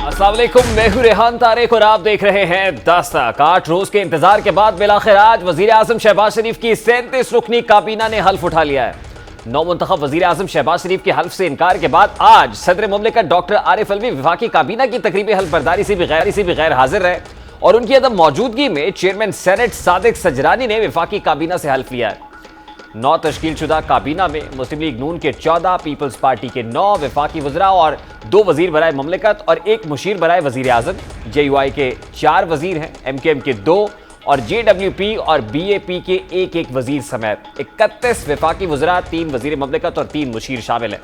अस्सलाम वालेकुम, मैं हूं रेहान तारिक और आप देख रहे हैं दस्तक। 8 रोज के इंतजार के बाद बिलाखिर आज वजीर आजम शहबाज शरीफ की 37 रुकनी काबीना ने हल्फ उठा लिया है। नौमुंतखब वजीर आजम शहबाज शरीफ के हल्फ से इनकार के बाद आज सदर मुमलिकत डॉक्टर आरिफ अलवी वफाकी काबीना की तकरीबी हल्फ बर्दारी से भी गैर हाजिर रहे और उनकी अदम मौजूदगी में चेयरमैन सेनेट सादिक सजरानी ने वफाकी काबीना से हल्फ लिया है। 9 तश्कील शुदा काबीना में मुस्लिम लीग नून के 14, पीपल्स पार्टी के 9 वफाकी वज़रा और 2 वजीर बराए मुमलिकत और 1 मुशीर बराए वजीर आज़म, JUI के 4 वजीर हैं, MKM के 2 और JWP और BAP के 1 वजीर समेत 31 वफाकी वज़रा, 3 वजीर मुमलिकत और 3 मुशीर शामिल हैं।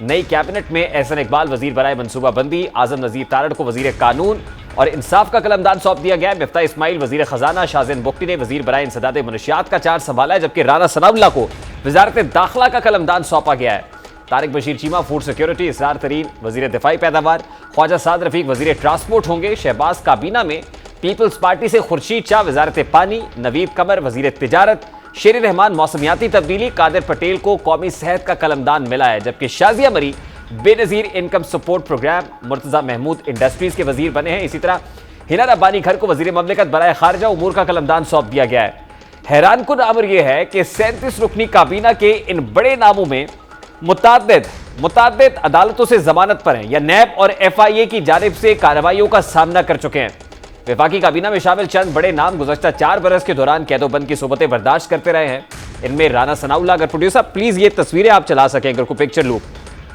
नई कैबिनेट में एहसन इकबाल वजीर बराए मनसूबाबंदी, आजम नज़ीर तारड़ को वजीर कानून और इंसाफ का कलमदान सौंप दिया गया है। मिफ्ता इस्माइल वजीर खजाना, शाहजेन बुख्ती ने वजीर बराए इंसदाद मनशियात का चार्ज संभाला है, जबकि राना सनाउल्लाह को वजारत दाखिला का कलमदान सौंपा गया है। तारिक बशीर चीमा फूड सिक्योरिटी, इसरार तरीन वजीर दिफाई पैदावार, ख्वाजा साद रफीक वजीर ट्रांसपोर्ट होंगे। शहबाज काबीना में पीपल्स पार्टी से खुर्शीद शाह वजारत पानी, नवीद कमर वजीर तिजारत, शेर रहमान मौसमियाती तब्दीली, कादिर पटेल को कौमी सेहत का कलमदान मिला है, जबकि Shazia Marri Benazir income support programme, Murtaza Mahmood industries के वजीर बने हैं। इसी तरह हिना रब्बानी घर को वजीर ममलिकत बराए खारजा उमूर का कलमदान सौंप दिया गया है। हैरान कुन अमर यह है कि 37 रुकनी काबीना के इन बड़े नामों में मुताद्दिद अदालतों से जमानत पर हैं या नैब और FIA की जानिब से कार्रवाइयों का सामना कर चुके हैं। वफाकी काबीना में शामिल चंद बड़े नाम गुज़श्ता 4 बरस के दौरान कैदोबंद की सोबतें बर्दाश्त करते रहे हैं। इनमें राना सनाउल्लाह, अगर प्रोड्यूसर प्लीज ये तस्वीरें आप चला सकें, अगर कोई पिक्चर लूप,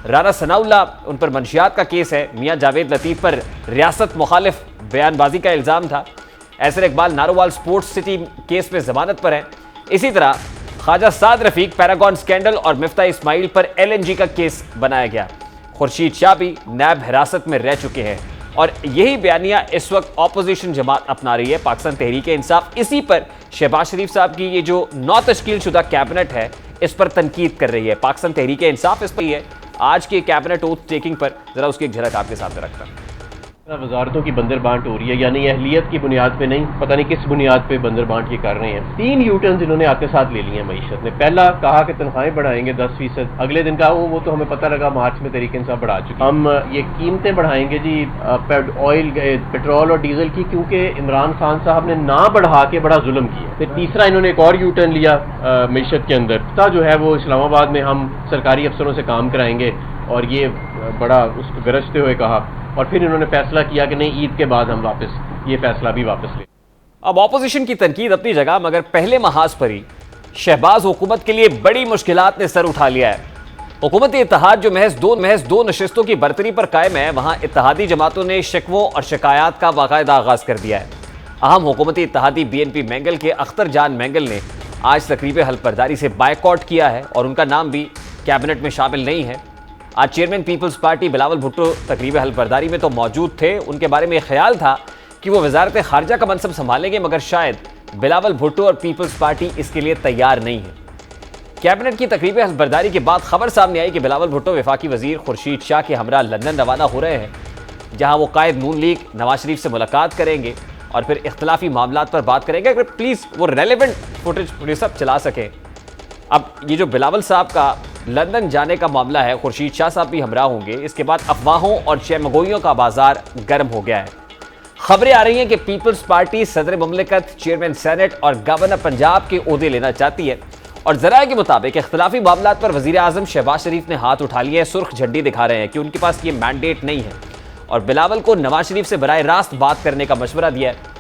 राना सनाउल्लाह, उन पर मंशियात का केस है। मियां जावेद लतीफ पर रियासत मुखालिफ बयानबाजी का इल्जाम था। Ahsan Iqbal Narowal sports city case में जमानत पर है। इसी तरह ख्वाजा साद रफीक पैरागॉन स्कैंडल और मिफ्ता इस्माइल पर LNG का केस बनाया गया। खुर्शीद शाह भी नैब हिरासत में रह चुके हैं और यही बयानिया इस वक्त ऑपोजिशन जमात अपना रही है, पाकिस्तान तहरीक इंसाफ। इसी पर शहबाज शरीफ साहब की ये जो 9 तश्कील शुदा कैबिनेट है, इस पर तनकीद कर रही है। पाकिस्तान तहरीक इंसाफ इस पर ही है। आज के कैबिनेट ओथ टेकिंग पर जरा उसकी एक झलक आपके सामने रखता हूं। वजारतों की बंदर बांट हो रही है, यानी अहलियत की बुनियाद पे नहीं, पता नहीं किस बुनियाद पे बंदर बांट ये कर रहे हैं। 3 यूटर्न इन्होंने आते साथ ले लिए हैं मईशत ने। पहला कहा कि तनख्वाहें बढ़ाएंगे 10%, अगले दिन कहा वो तो हमें पता लगा मार्च में तहरीक इंसाफ बढ़ा चुकी। हम ये कीमतें बढ़ाएंगे जी ऑयल, पेट्रोल और डीजल की, क्योंकि इमरान खान साहब ने ना बढ़ा के बड़ा जुल्म किया। फिर तीसरा इन्होंने एक और यूटर्न लिया मईशत के अंदर जो है वो इस्लामाबाद में हम सरकारी अफसरों से काम कराएंगे, और ये बड़ा उसको गरजते हुए कहा। और फिर इन्होंने फैसला किया कि नहीं, ईद के बाद हम वापस ये फैसला भी वापस ले। अब ऑपोजिशन की तनकीद अपनी जगह, मगर पहले महाज पर ही शहबाज हुकूमत के लिए बड़ी मुश्किलात ने सर उठा लिया है। हुकूमत इत्तेहाद जो महज दो नशिस्तों की बरतरी पर कायम है, वहां इत्तेहादी जमातों ने शिकवों और शिकायत का बाकायदा आगाज कर दिया है। अहम हुकूमती इत्तेहादी BNP मैंगल के अख्तर जान मैंगल ने आज तकरीब हल्फबर्दारी से बायकॉट किया है और उनका नाम भी कैबिनेट में शामिल नहीं है। आज चेयरमैन पीपल्स पार्टी बिलावल भुट्टो तकरीब हल्फबर्दारी में तो मौजूद थे। उनके बारे में ख्याल था कि वो वजारत खारजा का मनसब संभालेंगे, मगर शायद बिलावल भुट्टो और पीपल्स पार्टी इसके लिए तैयार नहीं है। कैबिनेट की तकरीब हल्फबर्दारी के बाद खबर सामने आई कि बिलावल भुट्टो वफाकी वजीर खुर्शीद शाह के हमरा लंदन रवाना हो रहे हैं, जहाँ वो कायद नून लीग नवाज शरीफ से मुलाकात करेंगे और फिर इख्तलाफी मामलात पर बात करेंगे। अगर प्लीज़ वो रेलिवेंट फुटेज प्रोड्यूसर चला सकें। अब ये जो बिलावल साहब का लंदन जाने का मामला है, खुर्शीद शाह साहब भी हमरा होंगे। इसके बाद अफवाहों और शहमगोइयों का बाजार गर्म हो गया है। खबरें आ रही हैं कि पीपल्स पार्टी सदर मुमलिकत, चेयरमैन सेनेट और गवर्नर पंजाब के ओहदे लेना चाहती है और जराये के मुताबिक इख्तलाफी मामलात पर वजीर आजम शहबाज शरीफ ने हाथ उठा लिए हैं, सुर्ख झंडी दिखा रहे हैं कि उनके पास ये मैंडेट नहीं है और बिलावल को नवाज शरीफ से बराए रास्त बात करने का मशवरा दिया है।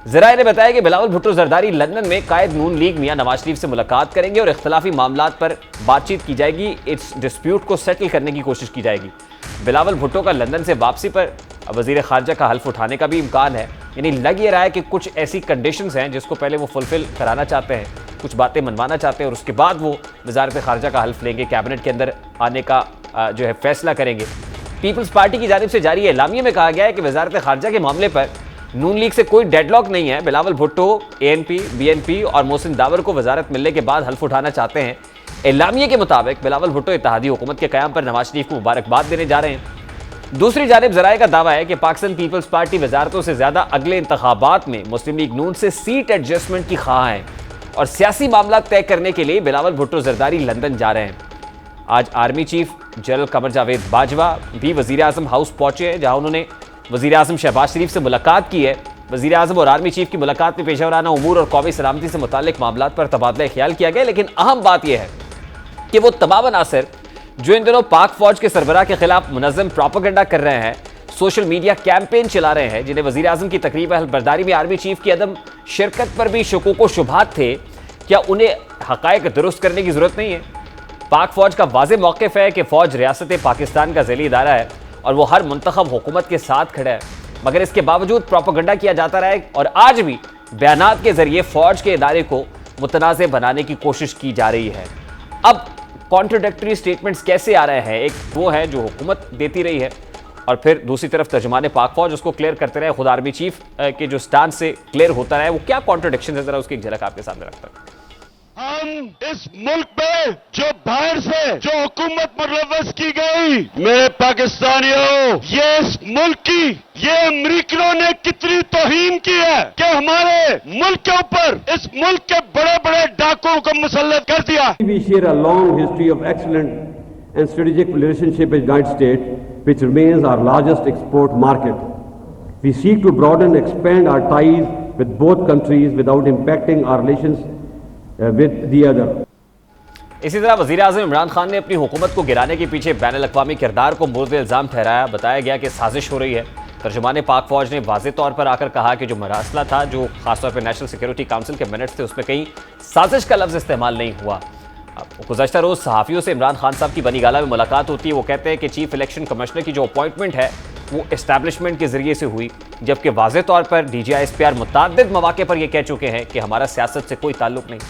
जराये ने बताया कि बिलावल भुट्टो जरदारी लंदन में कायद नून लीग मियां नवाज शरीफ से मुलाकात करेंगे और इख्तलाफी मामलात पर बातचीत की जाएगी। इस डिस्प्यूट को सेटल करने की कोशिश की जाएगी। बिलावल भुट्टो का लंदन से वापसी पर वजीर खारजा का हल्फ उठाने का भी इम्कान है। यानी लग ये रहा है कि कुछ ऐसी कंडीशंस हैं जिसको पहले वो फुलफिल कराना चाहते हैं, कुछ बातें मनवाना चाहते हैं और उसके बाद वो वजारत खारजा का हल्फ लेंगे, कैबिनेट के अंदर आने का जो है फैसला करेंगे। पीपल्स पार्टी की जानिब से जारी एलामिया में कहा गया है कि वजारत खारजा के मामले पर नून लीग से कोई डेडलॉक नहीं है। बिलावल भुट्टो ANP, BNP और मोहसिन दावर को वजारत मिलने के बाद हल्फ उठाना चाहते हैं। एलामिया के मुताबिक बिलावल भुट्टो इत्तेहादी हुकूमत के क़याम पर नवाज शरीफ को मुबारकबाद देने जा रहे हैं। दूसरी जानिब जराये का दावा है कि पाकिस्तान पीपल्स पार्टी वजारतों से ज्यादा अगले इंतखाबात में मुस्लिम लीग नून से सीट एडजस्टमेंट की ख्वाह है और सियासी मामला तय करने के लिए बिलावल भुट्टो जरदारी लंदन जा रहे हैं। आज army chief general Qamar Javed Bajwa भी वजीर आजम हाउस पहुंचे हैं, जहां उन्होंने वजीर आजम शहबाज शरीफ से मुलाकात की है। वजीर आजम और आर्मी चीफ की मुलाकात में पेशेवराना उमूर और कौमी सलामती से मुताल्लिक मामलात पर तबादला ख्याल किया गया। लेकिन अहम बात यह है कि वो तमाम अनासर जो इन दिनों पाक फौज के सरबराह के खिलाफ मुनज़्ज़म प्रोपेगेंडा कर रहे हैं, सोशल मीडिया कैंपेन चला रहे हैं, जिन्हें वजीर आजम की तकरीब अहलबरदारी में आर्मी चीफ की अदम शिरकत पर भी शुकूक व शुबहात थे, क्या उन्हें हक़ाइक़ दुरुस्त करने की जरूरत नहीं है? पाक फौज का वाज़ेह मौक़िफ़ है कि फौज रियासत पाकिस्तान का ज़ैली इदारा है और वो हर मुंतखब हुकूमत के साथ खड़ा है, मगर इसके बावजूद प्रोपेगेंडा किया जाता रहा है और आज भी बयानात के जरिए फौज के इदारे को मुतनाज़ बनाने की कोशिश की जा रही है। अब कॉन्ट्राडिक्टरी स्टेटमेंट्स कैसे आ रहे हैं? एक वो है जो हुकूमत देती रही है और फिर दूसरी तरफ तर्जुमान पाक फौज उसको क्लियर करते रहे। खुद आर्मी चीफ के जो स्टांस से क्लियर होता रहा है, वो क्या कॉन्ट्राडिक्शन है, जरा उसकी एक झलक आपके सामने रखता है। हम इस मुल्क में जो बाहर से जो हुकूमत मुलव्वस की गई, मेरे पाकिस्तानियों, ये इस मुल्क की, ये अमरीकियों ने कितनी तौहीन की है कि हमारे मुल्क के ऊपर इस मुल्क के बड़े बड़े डाकुओं को मुसल्लत कर दिया। We share a long history of excellent and strategic relationship with the United States, which remains our largest export market. We seek to broaden and expand our ties with both countries without impacting our relations with the other. इसी तरह वज़ीर आज़म इमरान खान ने अपनी हुकूमत को गिराने के पीछे बैनुल-अक़वामी किरदार को मुर्द इल्ज़ाम ठहराया। बताया गया कि साजिश हो रही है। तर्जुमान पाक फौज ने वाज़ेह तौर पर आकर कहा कि जो मरासला था, जो खासतौर पर नेशनल सिक्योरिटी काउंसिल के मिनट्स थे, उसमें कहीं साजिश का लफ्ज़ इस्तेमाल नहीं हुआ। गुज़श्ता रोज़ सहाफ़ियों से इमरान खान साहब की बनी गाला में मुलाकात होती है। वो कहते हैं कि चीफ इलेक्शन कमिश्नर की जो अपॉइंटमेंट है वो इस्टेब्लिशमेंट के जरिए से हुई, जबकि वाज़ेह तौर पर DGI-SPR मुतअद्दिद मौके पर यह कह चुके हैं कि हमारा सियासत से कोई ताल्लुक नहीं।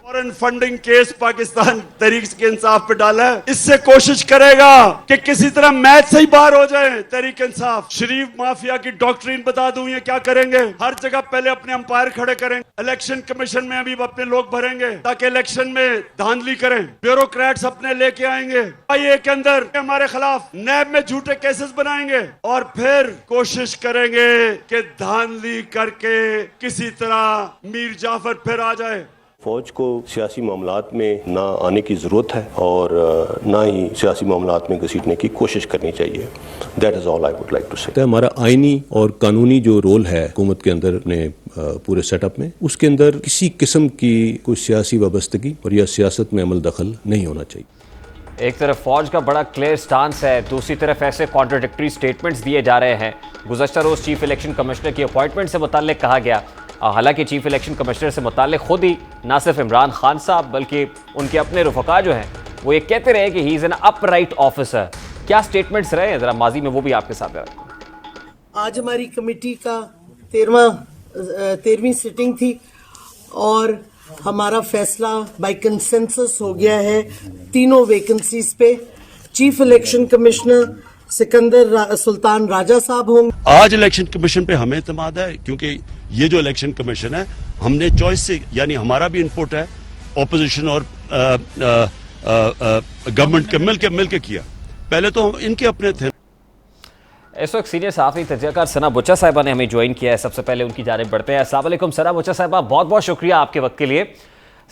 Foreign funding case Pakistan Tehreek Insaf पे डाला है, इससे कोशिश करेगा कि किसी तरह मैच से ही बाहर हो जाए तहरीक इंसाफ। शरीफ माफिया की डॉक्ट्रिन बता दूं ये क्या करेंगे, हर जगह पहले अपने अंपायर खड़े करें, इलेक्शन कमीशन में अभी अपने लोग भरेंगे ताकि इलेक्शन में धांधली करें, ब्यूरोक्रेट्स अपने लेके आएंगे, IA के अंदर हमारे खिलाफ नैब में झूठे केसेस बनाएंगे और फिर कोशिश करेंगे कि धांधली करके किसी तरह मीर जाफर फिर आ जाए। फौज को सियासी मामलात में ना आने की ज़रूरत है और ना ही सियासी मामलात में घसीटने की कोशिश करनी चाहिए। That is all I would like to say. हमारा आइनी और कानूनी जो रोल है हुकूमत के अंदर ने पूरे सेटअप में, उसके अंदर किसी किस्म की कोई सियासी वाबस्तगी और या सियासत में अमल दखल नहीं होना चाहिए। एक तरफ फौज का बड़ा क्लियर स्टांस है, दूसरी तरफ ऐसे कॉन्ट्राडिक्टरी स्टेटमेंट्स दिए जा रहे हैं। गुज़श्ता रोज़ चीफ इलेक्शन कमिश्नर की अपॉइंटमेंट से मुताल्लिक कहा गया, हालांकि चीफ इलेक्शन कमिश्नर से मुताल्लिक खुद ही ना सिर्फ इमरान खान साहब बल्कि उनके अपने रुफका जो हैं वो ये कहते रहे कि he is an upright officer. क्या स्टेटमेंट्स रहे हैं, ज़रा माजी में वो भी आपके साथ रखते हैं। आज हमारी कमेटी का 13वीं सिटिंग थी और हमारा फैसला बाय कंसेंसस हो गया है तीनों वैकेंसीज पे। Chief election commissioner Sikandar Sultan Raja साहब होंगे। आज इलेक्शन कमीशन पे हमें इत्मीद है क्योंकि ये जो इलेक्शन कमीशन है हमने चॉइस से, यानी हमारा भी इनपुट है, ऑपोजिशन और गवर्नमेंट के मिल के किया। पहले तो इनके अपने थे। इस वक्त सीनियर सहाफ़ी तजज़ियाकार सना बुच्चा साहिबा ने हमें ज्वाइन किया है। सबसे पहले उनकी जानिब बढ़ते हैं। अस्सलाम वालेकुम सना बुच्चा साहिबा, बहुत बहुत शुक्रिया आपके वक्त के लिए।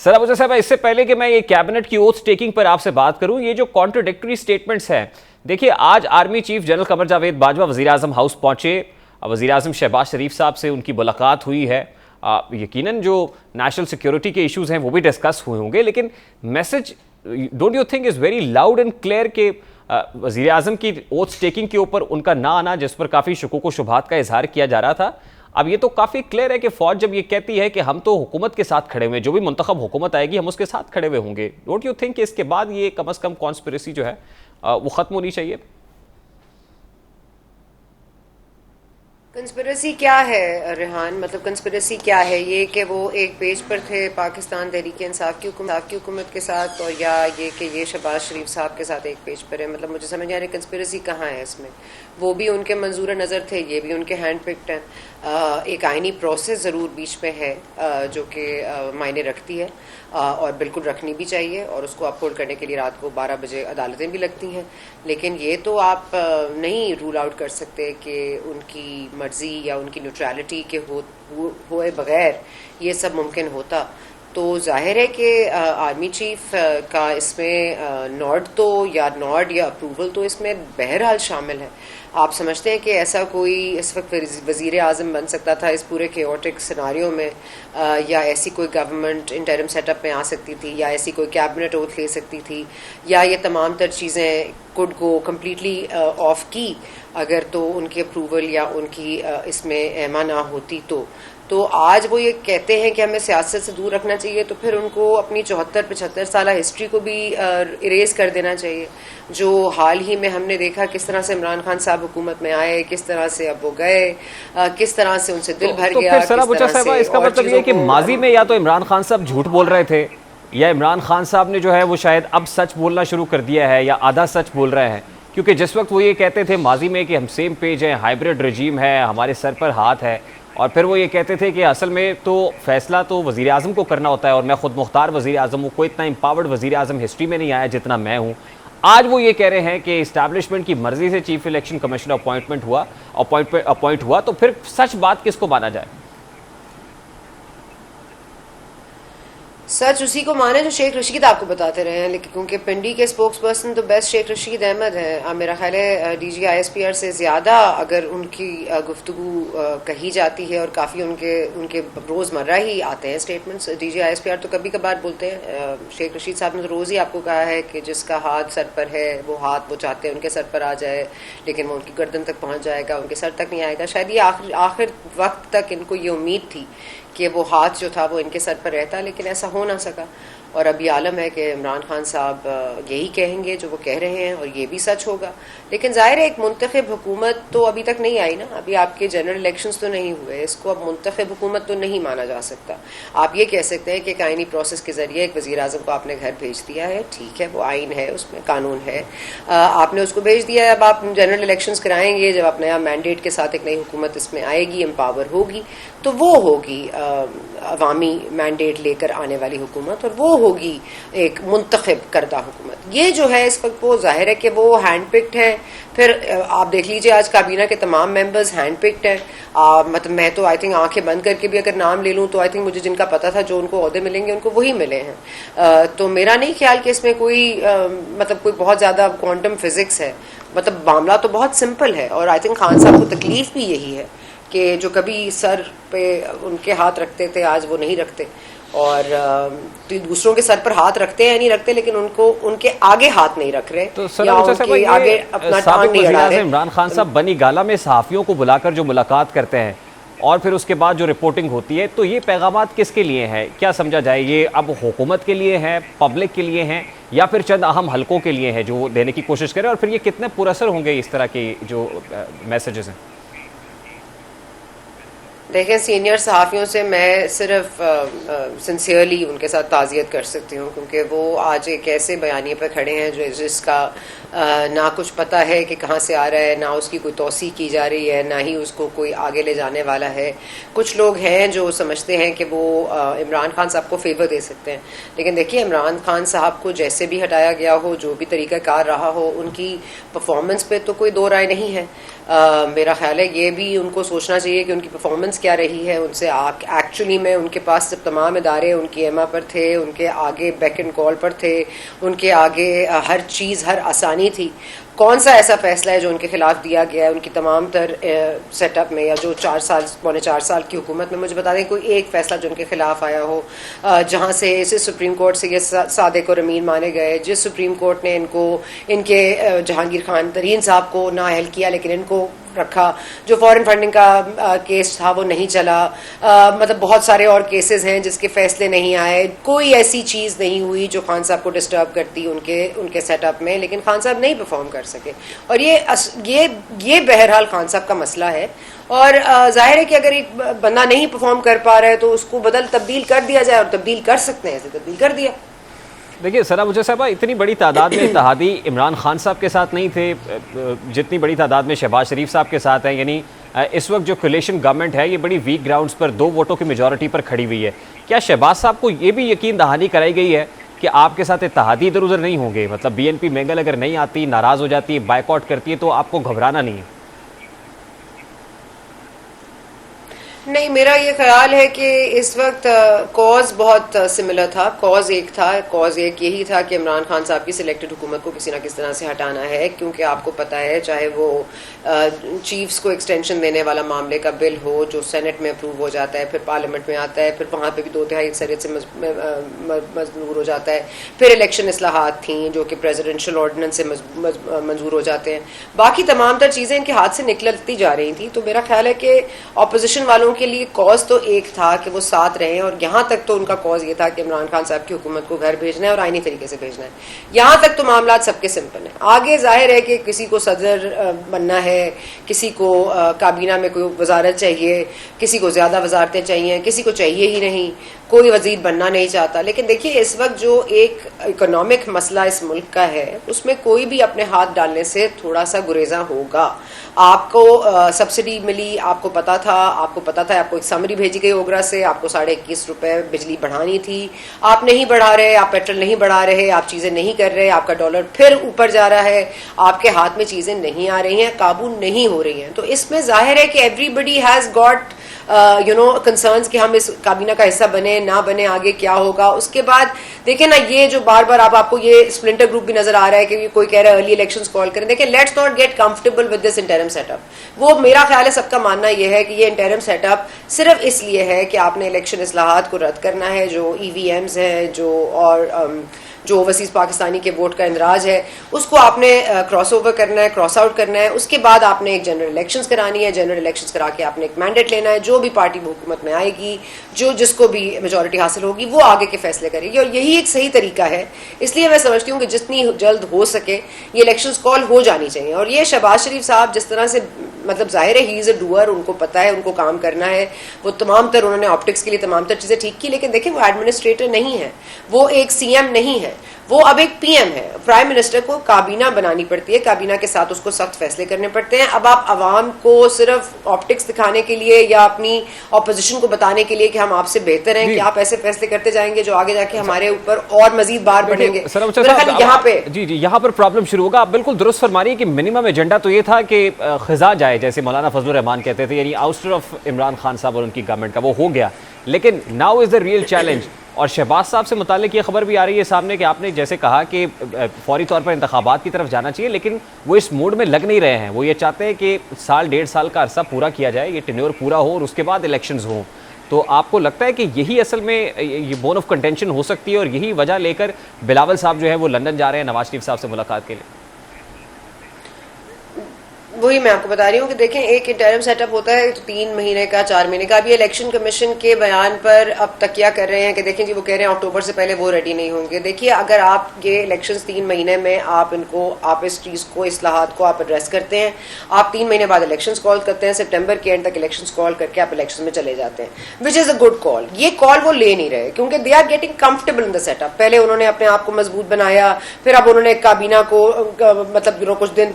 सना बुच्चा साहिबा, इससे पहले कि मैं ये कैबिनेट की ओथ टेकिंग पर आपसे बात करूं, ये जो कॉन्ट्राडिक्टरी स्टेटमेंट्स हैं, देखिए आज army chief general Qamar Javed Bajwa वज़ीर आज़म हाउस पहुंचे, वज़ीर आज़म शहबाज शरीफ साहब से उनकी मुलाकात हुई है। यकीनन जो नेशनल सिक्योरिटी के इशूज़ हैं वो भी डिस्कस हुए होंगे, लेकिन message don't you think is very loud and clear कि वज़ीर आज़म की ओथ टेकिंग के ऊपर उनका ना आना, जिस पर काफ़ी शुकूक व शुबहात का इजहार किया जा रहा था, अब ये तो काफ़ी क्लियर है कि फ़ौज जब ये कहती है कि हम तो हुकूमत के साथ खड़े हुए हैं, जो भी मुंतखब हुकूमत आएगी हम उसके साथ खड़े हुए होंगे, डोंट यू थिंक कि इसके बाद ये कम अज़ कम कॉन्स्पिरेसी जो है वो ख़त्म होनी चाहिए? कंस्पिरेसी क्या है रेहान, मतलब कंस्पिरेसी क्या है? ये कि वो एक पेज पर थे पाकिस्तान तहरीक इंसाफ की हुकूमत के साथ, और या ये कि ये शहबाज शरीफ साहब के साथ एक पेज पर है? मतलब मुझे समझ नहीं आ रही कंस्पिरेसी कहाँ है इसमें। वो भी उनके मंजूर नज़र थे, ये भी उनके हैंड पिक्ड हैं। एक आइनी प्रोसेस ज़रूर बीच में है जो कि मायने रखती है और बिल्कुल रखनी भी चाहिए, और उसको अपहोल्ड करने के लिए रात को 12 बजे अदालतें भी लगती हैं। लेकिन ये तो आप नहीं रूल आउट कर सकते कि उनकी मर्जी या उनकी न्यूट्रलिटी के होए बगैर ये सब मुमकिन होता। तो जाहिर है कि आर्मी चीफ का इसमें नॉड तो या अप्रूवल तो इसमें बहरहाल शामिल है। आप समझते हैं कि ऐसा कोई इस वक्त वज़ीर आज़म बन सकता था इस पूरे केओटिक सिनारियो में, या ऐसी कोई गवर्नमेंट इंटरिम सेटअप में आ सकती थी, या ऐसी कोई कैबिनेट ओथ ले सकती थी, या ये तमाम तर चीज़ें कुड गो कम्प्लीटली ऑफ की अगर तो उनकी अप्रूवल या उनकी इसमें एमा ना होती। तो आज वो ये कहते हैं कि हमें सियासत से दूर रखना चाहिए, तो फिर उनको अपनी 74-75 साल हिस्ट्री को भी इरेज कर देना चाहिए, जो हाल ही में हमने देखा किस तरह से इमरान खान साहब हुकूमत में आए, किस तरह से अब वो गए, किस तरह से उनसे दिल भर गया। फिर सरा बुच्चा साहब, इसका मतलब ये है कि माजी में या तो इमरान खान साहब झूठ बोल रहे थे, या इमरान खान साहब ने जो है वो शायद अब सच बोलना शुरू कर दिया है, या आधा सच बोल रहे हैं। क्योंकि जिस वक्त वो ये कहते थे माजी में कि हम सेम पेज हैं, हाइब्रिड रजीम है, हमारे सर पर हाथ है, और फिर वो ये कहते थे कि असल में तो फैसला तो वज़ीर आज़म को करना होता है और मैं खुद मुख्तार वज़ीर आज़म हूँ, कोई इतना एम्पावर्ड वज़ीर आज़म हिस्ट्री में नहीं आया जितना मैं हूँ। आज वो ये कह रहे हैं कि इस्टेब्लिशमेंट की मर्जी से चीफ इलेक्शन कमिश्नर अपॉइंट हुआ, तो फिर सच बात किसको माना जाए? सच उसी को माने जो शेख रशीद आपको बताते रहे हैं, लेकिन क्योंकि पिंडी के स्पोक्स पर्सन तो बेस्ट शेख रशीद अहमद है। मेरा ख्याल है DG ISPR से ज़्यादा अगर उनकी गुफ्तगू कही जाती है, और काफ़ी उनके रोज़मर्रा ही आते हैं स्टेटमेंट्स। DG ISPR तो कभी कभार बोलते हैं, शेख रशीद साहब ने तो रोज़ ही आपको कहा है कि जिसका हाथ सर पर है वो हाथ वो चाहते हैं उनके सर पर आ जाए, लेकिन वो उनकी गर्दन तक पहुँच जाएगा, उनके सर तक नहीं आएगा। शायद ये आखिर वक्त तक इनको ये उम्मीद थी कि वो हाथ जो था वो इनके सर पर रहता, लेकिन ऐसा हो ना सका। और अभी आलम है कि इमरान खान साहब यही कहेंगे जो वो कह रहे हैं, और ये भी सच होगा। लेकिन जाहिर है एक मुंतखब हुकूमत तो अभी तक नहीं आई ना, अभी आपके जनरल इलेक्शंस तो नहीं हुए, इसको अब मुंतखब हुकूमत तो नहीं माना जा सकता। आप ये कह सकते हैं कि आइनी प्रोसेस के जरिए एक वज़ीर आज़म को आपने घर भेज दिया है, ठीक है, वो आइन है, उसमें कानून है, आपने उसको भेज दिया है। अब आप जनरल इलेक्शंस कराएंगे, जब आप नया मैंडेट के साथ एक नई हुकूमत इसमें आएगी, एम्पावर होगी, तो वो होगी अवामी मैंडेट लेकर आने वाली हुकूमत, और वो होगी एक मुंतखब करदा हुकूमत। ये जो है इस वक्त वो जाहिर है कि वो हैंड पिक्ड है। फिर आप देख लीजिए आज काबीना के तमाम मेंबर्स हैंड पिक्ड हैं। मतलब मैं तो आई थिंक आंखें बंद करके भी अगर नाम ले लूँ तो आई थिंक मुझे जिनका पता था जो उनको ओहदे मिलेंगे उनको वही मिले हैं। तो मेरा नहीं ख्याल कि इसमें कोई मतलब कोई बहुत ज़्यादा क्वांटम फिजिक्स है। मतलब मामला तो बहुत सिंपल है, और आई थिंक खान साहब को तकलीफ भी यही है कि जो कभी सर पे उनके हाथ रखते थे आज वो नहीं रखते, और तो दूसरों के सर पर हाथ रखते हैं नहीं रखते, लेकिन उनके आगे हाथ नहीं रख रहे, तो या उनके आगे अपना टांग नहीं अड़ा रहे। इमरान खान साहब बनी गाला में सहाफियों को बुलाकर जो मुलाकात करते हैं और फिर उसके बाद जो रिपोर्टिंग होती है, तो ये पैगामात किसके लिए हैं? क्या समझा जाए, ये अब हुकूमत के लिए हैं, पब्लिक के लिए हैं, या फिर चंद अहम हलकों के लिए हैं जो देने की कोशिश करें? और फिर ये कितने पुरअसर होंगे इस तरह के जो मैसेजेस हैं? देखें, सीनियर सहाफ़ियों से मैं सिर्फ सिंसियरली उनके साथ ताज़ियत कर सकती हूँ, क्योंकि वो आज एक ऐसे बयानिए पर खड़े हैं जिसका ना कुछ पता है कि कहाँ से आ रहा है, ना उसकी कोई तौसीक़ की जा रही है, ना ही उसको कोई आगे ले जाने वाला है। कुछ लोग हैं जो समझते हैं कि वो इमरान खान साहब को फेवर दे सकते हैं, लेकिन देखिए इमरान खान साहब को जैसे भी हटाया गया हो, जो भी तरीक़ाकार रहा हो, उनकी परफॉर्मेंस पे तो कोई दो राय नहीं है। मेरा ख्याल है ये भी उनको सोचना चाहिए कि उनकी परफॉर्मेंस क्या रही है। उनसे एक्चुअली में उनके पास जब तमाम इदारे उनकी एमा पर थे, उनके आगे बैक एंड कॉल पर थे, उनके आगे हर चीज़ हर आसानी थी, कौन सा ऐसा फैसला है जो उनके खिलाफ दिया गया है उनकी तमाम तर सेटअप में, या जो 4 साल पौने 4 साल की हुकूमत में मुझे बता दें कोई एक फैसला जो उनके खिलाफ आया हो, जहाँ से इसे सुप्रीम कोर्ट से ये सादिक और अमीन माने गए, जिस सुप्रीम कोर्ट ने इनके जहांगीर खान तरीन साहब को नाअहल किया लेकिन इनको रखा, जो फॉरेन फंडिंग का केस था वो नहीं चला, मतलब बहुत सारे और केसेस हैं जिसके फैसले नहीं आए। कोई ऐसी चीज़ नहीं हुई जो खान साहब को डिस्टर्ब करती उनके सेटअप में, लेकिन खान साहब नहीं परफॉर्म कर सके, और ये बहरहाल खान साहब का मसला है। और जाहिर है कि अगर एक बंदा नहीं परफॉर्म कर पा रहा है तो उसको तब्दील कर दिया जाए, और तब्दील कर सकते हैं, ऐसे तब्दील कर दिया। देखिए सरा मुझे साहब, इतनी बड़ी तादाद में इत्तेहादी इमरान खान साहब के साथ नहीं थे जितनी बड़ी तादाद में शहबाज शरीफ साहब के साथ हैं। यानी इस वक्त जो कोलिशन गवर्नमेंट है ये बड़ी वीक ग्राउंड्स पर 2 वोटों की मेजॉरिटी पर खड़ी हुई है। क्या शहबाज साहब को ये भी यकीन दहानी कराई गई है कि आपके साथ इत्तेहादी इधर उधर नहीं होंगे? मतलब BNP मेंगल अगर नहीं आती, नाराज़ हो जाती है, बायकॉट करती है, तो आपको घबराना नहीं है? नहीं, मेरा ये ख्याल है कि इस वक्त कॉज बहुत सिमिलर था। कॉज एक था, कॉज एक यही था कि इमरान खान साहब की सिलेक्टेड हुकूमत को किसी ना किसी तरह से हटाना है, क्योंकि आपको पता है चाहे वो चीफ्स को एक्सटेंशन देने वाला मामले का बिल हो जो सेनेट में अप्रूव हो जाता है, फिर पार्लियामेंट में आता है, फिर वहाँ पे भी 2/3 अक्सरियत से मंजूर हो जाता है, फिर इलेक्शन इस्लाहात थी जो कि प्रेसिडेंशियल ऑर्डिनेंस से मंजूर हो जाते हैं, बाकी तमाम तर चीज़ें इनके हाथ से निकलती जा रही थी। तो मेरा ख्याल है कि अपोजिशन वालों के लिए कॉज तो एक था कि वो साथ रहें, और यहाँ तक तो उनका कॉज ये था कि इमरान खान साहब की हुकूमत को घर भेजना है और आईनी तरीके से भेजना है। यहाँ तक तो मामला सबके सिंपल है। आगे जाहिर है कि किसी को सदर बनना है, किसी को काबीना में कोई वजारत चाहिए, किसी को ज्यादा वजारतें चाहिए, किसी को चाहिए ही नहीं, कोई वजीर बनना नहीं चाहता। लेकिन देखिए इस वक्त जो एक इकोनॉमिक मसला इस मुल्क का है उसमें कोई भी अपने हाथ डालने से थोड़ा सा गुरेजा होगा। आपको सब्सिडी मिली, आपको पता था आपको एक समरी भेजी गई ओगरा से, आपको 21.5 रुपए बिजली बढ़ानी थी, आप नहीं बढ़ा रहे, आप पेट्रोल नहीं बढ़ा रहे, आप चीजें नहीं कर रहे, आपका डॉलर फिर ऊपर जा रहा है, आपके हाथ में चीजें नहीं आ रही हैं, काबू नहीं हो रही हैं। तो इसमें जाहिर है कि एवरीबडी हैज गॉट कंसर्न्स कि हम इस काबीना का हिस्सा बने ना बने, आगे क्या होगा। उसके बाद देखिए ना, ये जो बार बार आपको ये स्प्लिंटर ग्रुप भी नजर आ रहा है कि कोई कह रहा है अर्ली इलेक्शंस कॉल करें। देखिए let's not get comfortable with this interim setup. वो मेरा ख्याल है सबका मानना ये है कि ये इंटरिम सेटअप सिर्फ इसलिए है कि आपने इलेक्शन इस्लाहात को रद्द करना है, जो EVMs हैं, जो ओवरसीज पाकिस्तानी के वोट का इंदराज है उसको आपने क्रॉस ओवर करना है, क्रॉस आउट करना है। उसके बाद आपने एक जनरल इलेक्शंस करानी है, जनरल इलेक्शंस करा के आपने एक मैंडेट लेना है। जो भी पार्टी हुकूमत में आएगी, जिसको भी मेजॉरिटी हासिल होगी, वो आगे के फैसले करेगी, और यही एक सही तरीका है। इसलिए मैं समझती हूँ कि जितनी जल्द हो सके ये इलेक्शंस कॉल हो जानी चाहिए। और ये शहबाज शरीफ साहब जिस तरह से, मतलब जाहिर है ही इज अ डूअर, उनको पता है उनको काम करना है, वो तमाम तर उन्होंने ऑप्टिक्स के लिए तमाम तर चीजें ठीक की, लेकिन देखिए वो एडमिनिस्ट्रेटर नहीं है, वो एक CM नहीं है, वो अब एक PM है। प्राइम मिनिस्टर को काबीना बनानी पड़ती है, काबीना के साथ उसको सख्त फैसले करने पड़ते हैं। अब आप अवाम को सिर्फ ऑप्टिक्स दिखाने के लिए या अपनी ऑपोजिशन को बताने के लिए कि हम आपसे बेहतर हैं, कि आप ऐसे फैसले करते जाएंगे जो आगे जाके हमारे ऊपर और मजीद बार बढ़ेंगे, यहाँ पे यहाँ पर प्रॉब्लम शुरू होगा। आप बिल्कुल दुरुस्त फरमा रही है कि मिनिमम एजेंडा तो ये था कि खिजा जाए, जैसे मौलाना फजलुर रहमान कहते थे, यानी आउस्टर ऑफ इमरान खान साहब और उनकी गवर्नमेंट का, वो हो गया। लेकिन now is the real challenge. और शहबाज साहब से मुतालिक ये खबर भी आ रही है सामने कि आपने जैसे कहा कि फौरी तौर पर इंतखाबात की तरफ जाना चाहिए, लेकिन वो इस मूड में लग नहीं रहे हैं। वो ये चाहते हैं कि 1.5 साल का अरसा पूरा किया जाए, ये टेन्योर पूरा हो और उसके बाद इलेक्शंस हों। तो आपको लगता है कि यही असल में ये बोन ऑफ कंटेंशन हो सकती है और यही वजह लेकर बिलावल साहब जो है वो लंदन जा रहे हैं नवाज शरीफ साहब से मुलाकात के लिए? वही मैं आपको बता रही हूँ कि देखें, एक इंटरिम सेटअप होता है 3 महीने का, 4 महीने का। अभी इलेक्शन कमीशन के बयान पर अब तकिया कर रहे हैं कि देखें जी, वो कह रहे हैं अक्टूबर से पहले वो रेडी नहीं होंगे। देखिए अगर आप ये इलेक्शंस 3 महीने में आप इस चीज को, इस्लाहात को आप एड्रेस करते हैं, आप 3 महीने बाद इलेक्शंस कॉल करते हैं, सितंबर के एंड तक इलेक्शंस कॉल करके आप इलेक्शन में चले जाते हैं, which is a good call. ये कॉल वो ले नहीं रहे क्योंकि they are getting comfortable in the setup. पहले उन्होंने अपने आप को मजबूत बनाया, फिर अब उन्होंने काबीना को मतलब कुछ दिन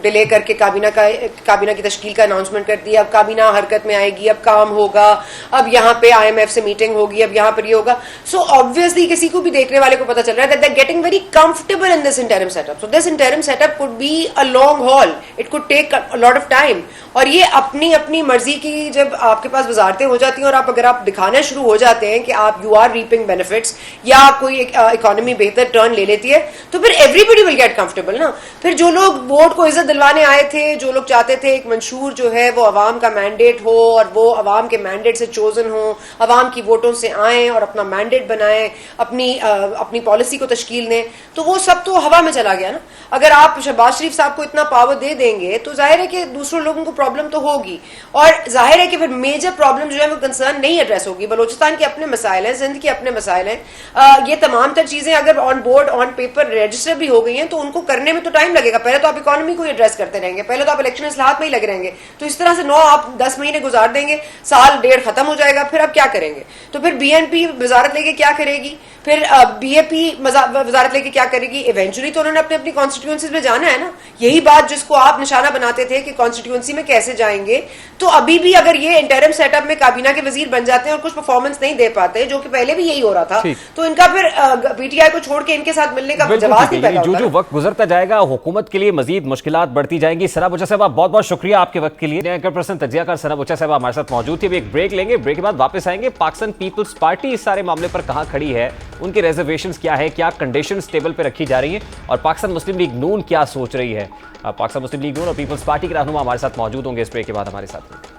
डिले करके काबीना की तश्कील का अनाउंसमेंट कर दिया। अब काबीना हरकत में आएगी, अब काम होगा, अब यहाँ पे IMF से मीटिंग होगी, अब यहाँ पर ये होगा। सो ऑब्वियसली किसी को भी देखने वाले को पता चल रहा है that they are getting very comfortable in this interim setup. So this interim setup could be a long haul, it could take a lot of time. और ये अपनी अपनी मर्जी की, जब आपके पास वजारतें हो जाती हैं और अगर आप दिखाना शुरू हो जाते हैं कि आप यू आर रीपिंग बेनिफिट्स या कोई इकोनॉमी बेहतर टर्न ले लेती है, तो फिर एवरीबडी विल गेट कंफर्टेबल ना। फिर जो लोग वोट को इज्जत दिलवाने आए थे, जो लोग चाहते थे एक मंशूर जो है वो अवाम का मैंडेट हो और वो अवाम के मैंडेट से चोजन हो, अवाम की वोटों से आए और अपना मैंडेट बनाए, अपनी पॉलिसी को तश्कील दें, तो वो सब तो हवा में चला गया ना। अगर आप शहबाज शरीफ साहब को इतना पावर दे देंगे तो जाहिर है कि दूसरों लोगों को प्रॉब्लम तो होगी, और जाहिर है कि फिर मेजर प्रॉब्लम जो है वो कंसर्न नहीं एड्रेस होगी। बलोचिस्तान के अपने मसाइल हैं, जिंद के अपने मसाइल हैं, ये तमाम तर चीजें अगर on board on paper register भी हो गई हैं तो उनको करने में तो टाइम लगेगा। पहले तो आप इकोनॉमी को एड्रेस करते रहेंगे, पहले तो आप इलेक्शन इस्लाहात में ही लगे रहेंगे, तो इस तरह से 9 आप 10 महीने गुजार देंगे, साल 1.5 खत्म हो जाएगा, फिर आप क्या करेंगे? तो फिर BNP वजारत लेके क्या करेगी? फिर बीएपी वजारत लेके क्या करेगी? इवेंचुअली तो उन्होंने अपने अपनी कॉन्स्टिट्यूंसीज में जाना है ना। यही बात जिसको आप निशाना बनाते थे कि कॉन्स्टिट्यूंसी में कैसे जाएंगे, तो अभी भी अगर ये इंटरिम सेटअप में काबीना के वजीर बन जाते हैं और कुछ परफॉर्मेंस नहीं दे पाते, जो कि पहले भी यही हो रहा था, तो इनका फिर पीटीआई को छोड़ के इनके साथ मिलने का जवाब नहीं पैदा होता। जो वक्त गुजरता जाएगा हुकूमत के लिए मजीद मुश्किलात बढ़ती जाएंगी। सना बुच्चा साहब, बहुत बहुत शुक्रिया आपके वक्त के लिए। एंकर पर्सन तजियाकार सना बुच्चा साहब हमारे साथ मौजूद थे। एक ब्रेक लेंगे, ब्रेक के बाद वापस आएंगे। पाकिस्तान पीपल्स पार्टी इस सारे मामले पर कहां खड़ी है, उनके रिजर्वेशंस क्या है, क्या कंडीशंस टेबल पे रखी जा रही हैं, और पाकिस्तान मुस्लिम लीग नून क्या सोच रही है। पाकिस्तान मुस्लिम लीग नून और पीपल्स पार्टी के रहनुमा हमारे साथ मौजूद होंगे इस ब्रेक के बाद हमारे साथ।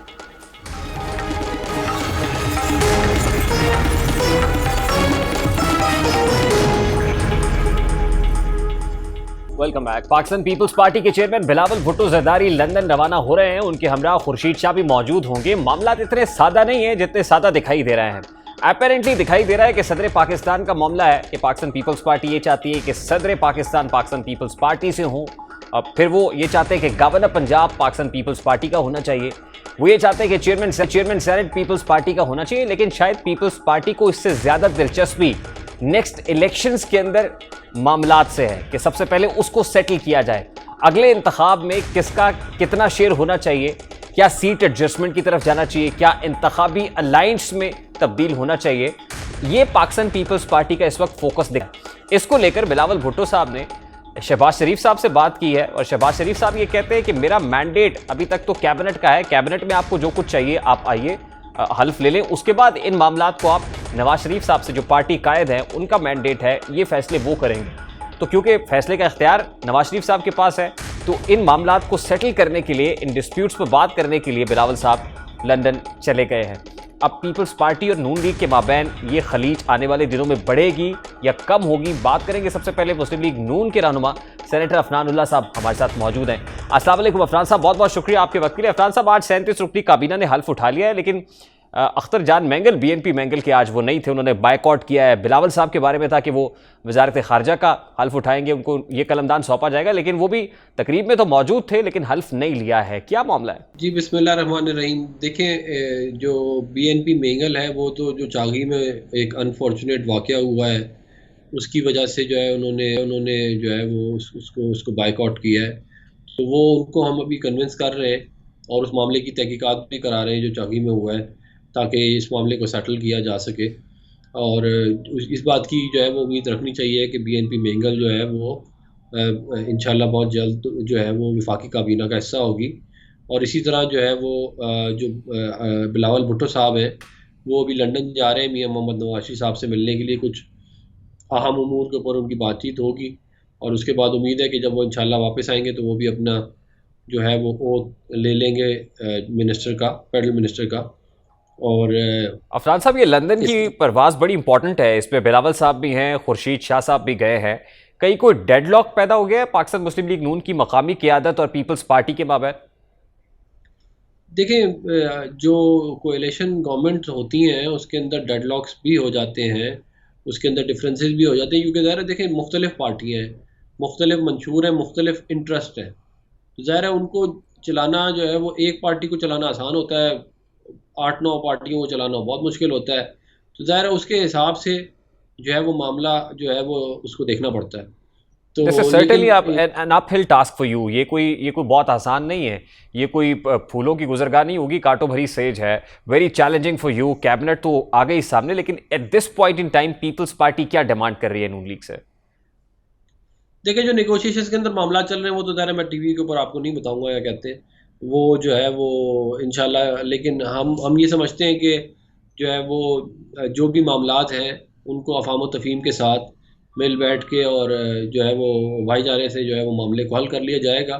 Welcome back. पाकिस्तान पीपल्स पार्टी के चेयरमैन बिलावल भुट्टो जरदारी लंदन रवाना हो रहे हैं। उनके हमरा खुर्शीद शाह भी मौजूद होंगे। मामला इतने सादा नहीं है जितने सादा दिखाई दे रहे हैं। अपेरेंटली दिखाई दे रहा है कि सदर पाकिस्तान का मामला है कि पाकिस्तान पीपल्स पार्टी ये चाहती है कि सदर पाकिस्तान पाकिस्तान पीपल्स पार्टी से हो। अब फिर वो ये चाहते हैं कि गवर्नर पंजाब पाकिस्तान पीपल्स पार्टी का होना चाहिए। वो ये चाहते हैं कि चेयरमैन सेनेट पीपल्स पार्टी का होना चाहिए। लेकिन शायद पीपल्स पार्टी को इससे ज्यादा दिलचस्पी नेक्स्ट इलेक्शंस के अंदर मामलात से है कि सबसे पहले उसको सेटल किया जाए। अगले इंतखाब में किसका कितना शेयर होना चाहिए, क्या सीट एडजस्टमेंट की तरफ जाना चाहिए, क्या इंतखाबी अलायंस में तब्दील होना चाहिए, ये पाकिस्तान पीपल्स पार्टी का इस वक्त फोकस दिखा। इसको लेकर बिलावल भुट्टो साहब ने शहबाज शरीफ साहब से बात की है और शहबाज शरीफ साहब ये कहते हैं कि मेरा मैंडेट अभी तक तो कैबिनेट का है, कैबिनेट में आपको जो कुछ चाहिए आप आइए हल्फ ले लें, उसके बाद इन मामलात को आप नवाज शरीफ साहब से जो पार्टी कायद हैं उनका मैंडेट है, ये फैसले वो करेंगे। तो क्योंकि फैसले का इख्तियार नवाज शरीफ साहब के पास है, तो इन मामलात को सेटल करने के लिए, इन डिस्प्यूट्स पर बात करने के लिए बिलावल साहब लंदन चले गए हैं। अब पीपल्स पार्टी और नून लीग के माबैन ये खलीज आने वाले दिनों में बढ़ेगी या कम होगी, बात करेंगे। सबसे पहले मुस्लिम लीग नून के रहनुमा सेनेटर अफनानुल्लाह साहब हमारे साथ मौजूद हैं। अस्सलाम वालेकुम अफनान साहब, बहुत बहुत शुक्रिया आपके वक्त के लिए। अफनान साहब, आज 37 रुकनी काबीना ने हल्फ उठा लिया है, लेकिन अख्तर जान मैंगल बीएनपी मैंगल के आज वो नहीं थे, उन्होंने बायकॉट किया है। बिलावल साहब के बारे में था कि वो वजारत खारजा का हल्फ उठाएंगे, उनको ये कलमदान सौंपा जाएगा, लेकिन वो भी तकरीब में तो मौजूद थे लेकिन हल्फ नहीं लिया है। क्या मामला है? जी बिस्मिल्लाहिर्रहमानिर्रहीम। देखें, जो बीएनपी मैंगल है वो तो जो चागी में एक अनफॉर्चुनेट वाक़या हुआ है उसकी वजह से जो है उन्होंने जो है वो उसको बायकॉट किया है। तो वो उनको हम अभी कन्विंस कर रहे हैं और उस मामले की तहकीकात भी करा रहे हैं जो चागी में हुआ है, ताकि इस मामले को सेटल किया जा सके। और इस बात की जो है वो उम्मीद रखनी चाहिए कि बीएनपी मैंगल जो है वो इंशाल्लाह बहुत जल्द जो है वो वफाकी काबीना का हिस्सा होगी। और इसी तरह जो है वो जो बिलावल भुट्टो साहब हैं वो अभी लंदन जा रहे हैं मियां मोहम्मद नवाज साहब से मिलने के लिए। कुछ अहम उमूर के ऊपर उनकी बातचीत होगी और उसके बाद उम्मीद है कि जब वो इंशाल्लाह वापस आएंगे तो वो भी अपना जो है वो ओथ ले लेंगे मिनिस्टर का, फेडरल मिनिस्टर का। और अफरान साहब, ये लंदन की परवाज बड़ी इंपॉर्टेंट है, इस पे बिलावल साहब भी हैं, खुर्शीद शाह साहब भी गए हैं। कहीं कोई डेडलॉक पैदा हो गया है पाकिस्तान मुस्लिम लीग नून की मकामी क़यादत और पीपल्स पार्टी के माबैन? देखें, जो कोएलिशन गवर्नमेंट होती हैं उसके अंदर डेडलॉक्स भी हो जाते हैं, उसके अंदर डिफरेंसेस भी हो जाते हैं, क्योंकि ज़ाहिर है देखें मुख्तलिफ पार्टियाँ हैं, मुख्तलिफ मंशूर हैं, मुख्तलिफ इंटरेस्ट हैं। ज़ाहिर है उनको चलाना जो है वो एक पार्टी को चलाना आसान होता है, 8-9 पार्टियों को चलाना बहुत मुश्किल होता है। तो ज़ाहिर है उसके हिसाब से जो है वो मामला जो है वो उसको देखना पड़ता है। तो certainly an uphill task for you, ये कोई बहुत आसान नहीं है, ये कोई फूलों की गुजरगाह नहीं होगी, कांटों भरी सेज है, very challenging for you. Cabinet तो आ गई सामने, लेकिन at this point in time Peoples Party क्या डिमांड कर रही है नून लीग से? देखिए, जो नेगोशिएशंस के अंदर मामला चल रहे हैं वो तो ज़ाहिर है मैं टीवी के ऊपर आपको नहीं बताऊंगा क्या कहते हैं वो जो है वो इंशाल्लाह। लेकिन हम ये समझते हैं कि जो है वो जो भी मामलात हैं उनको अफ़ाम व तफ़हीम के साथ मिल बैठ के और जो है वो भाईचारे से जो है वो मामले को हल कर लिया जाएगा।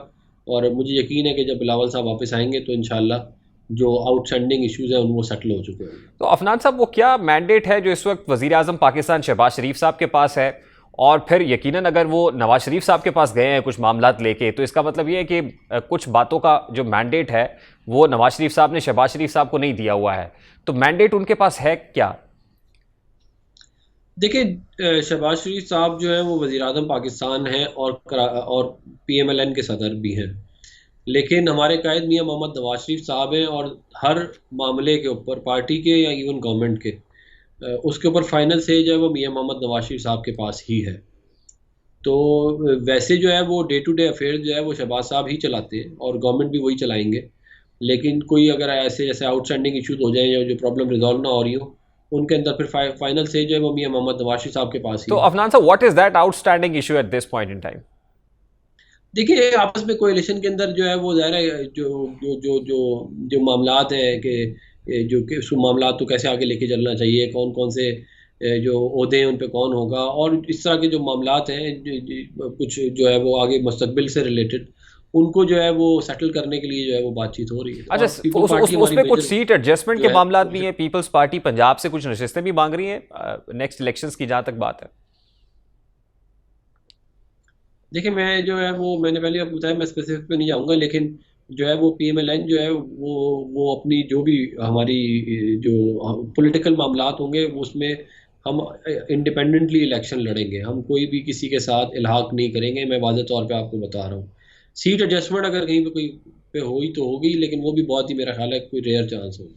और मुझे यकीन है कि जब बिलावल साहब वापस आएंगे तो इंशाल्लाह जो आउटस्टैंडिंग इश्यूज़ हैं वो सेटल हो चुके हैं। तो अफनान साहब, वो क्या मैंडेट है जो इस वक्त वज़ीर आज़म पाकिस्तान शहबाज शरीफ साहब के पास है, और फिर यकीनन अगर वो नवाज शरीफ साहब के पास गए हैं कुछ मामलात लेके, तो इसका मतलब ये है कि कुछ बातों का जो मैंडेट है वो नवाज शरीफ साहब ने शहबाज शरीफ साहब को नहीं दिया हुआ है। तो मैंडेट उनके पास है क्या? देखिए, शहबाज शरीफ साहब जो है वो वज़ीर आज़म पाकिस्तान हैं और PMLN के सदर भी हैं, लेकिन हमारे कायद मियां मोहम्मद नवाज शरीफ साहब हैं और हर मामले के ऊपर पार्टी के या इवन गवर्नमेंट के उसके ऊपर फाइनल से जो है वो मियां मोहम्मद नवाज शरीफ साहब के पास ही है। तो वैसे जो है वो डे टू डे अफेयर जो है वो शहबाज साहब ही चलाते हैं और गवर्नमेंट भी वही चलाएंगे, लेकिन कोई अगर ऐसे जैसे आउटस्टैंडिंग इशूज हो जाए या जो प्रॉब्लम रिजॉल्व ना हो रही हो, उनके अंदर फिर फाइनल से जो है वो मियां मोहम्मद नवाज शरीफ साहब के पास ही तो है। अफनान साहब, what is that outstanding issue at this point in time? देखिए आपस में कोalition के अंदर जो है वो ज़ाहिर है जो जो जो जो जो मामलात हैं कि जो कि उस मामलात को कैसे आगे लेके चलना चाहिए, कौन कौन से जो ओहदे हैं उन पे कौन होगा, और इस तरह के जो मामलात हैं कुछ जो है वो आगे मुस्तकबिल से रिलेटेड, उनको जो है वो सेटल करने के लिए जो है वो बातचीत हो रही है। अच्छा, और पीपल्स पार्टी उस पे हमारी कुछ मेजर सीट एडजस्टमेंट जो के है मामलात भी हैं। पीपल्स पार्टी पंजाब से कुछ नशिस्तें भी मांग रही हैं नेक्स्ट इलेक्शंस की, जहां तक बात है। देखिए मैं जो है वो मैंने पहले आपको बताया, मैं स्पेसिफिक पे नहीं जाऊंगा, लेकिन जो है वो PMLN जो है वो अपनी जो भी हमारी जो पॉलिटिकल मामलात होंगे वो उसमें हम इंडिपेंडेंटली इलेक्शन लड़ेंगे, हम कोई भी किसी के साथ इल्हाक नहीं करेंगे। मैं वाज़ेह तौर पे आपको बता रहा हूँ, सीट एडजस्टमेंट अगर कहीं पे कोई पे हुई तो होगी, लेकिन वो भी बहुत ही मेरा ख्याल है कोई रेयर चांस होगी।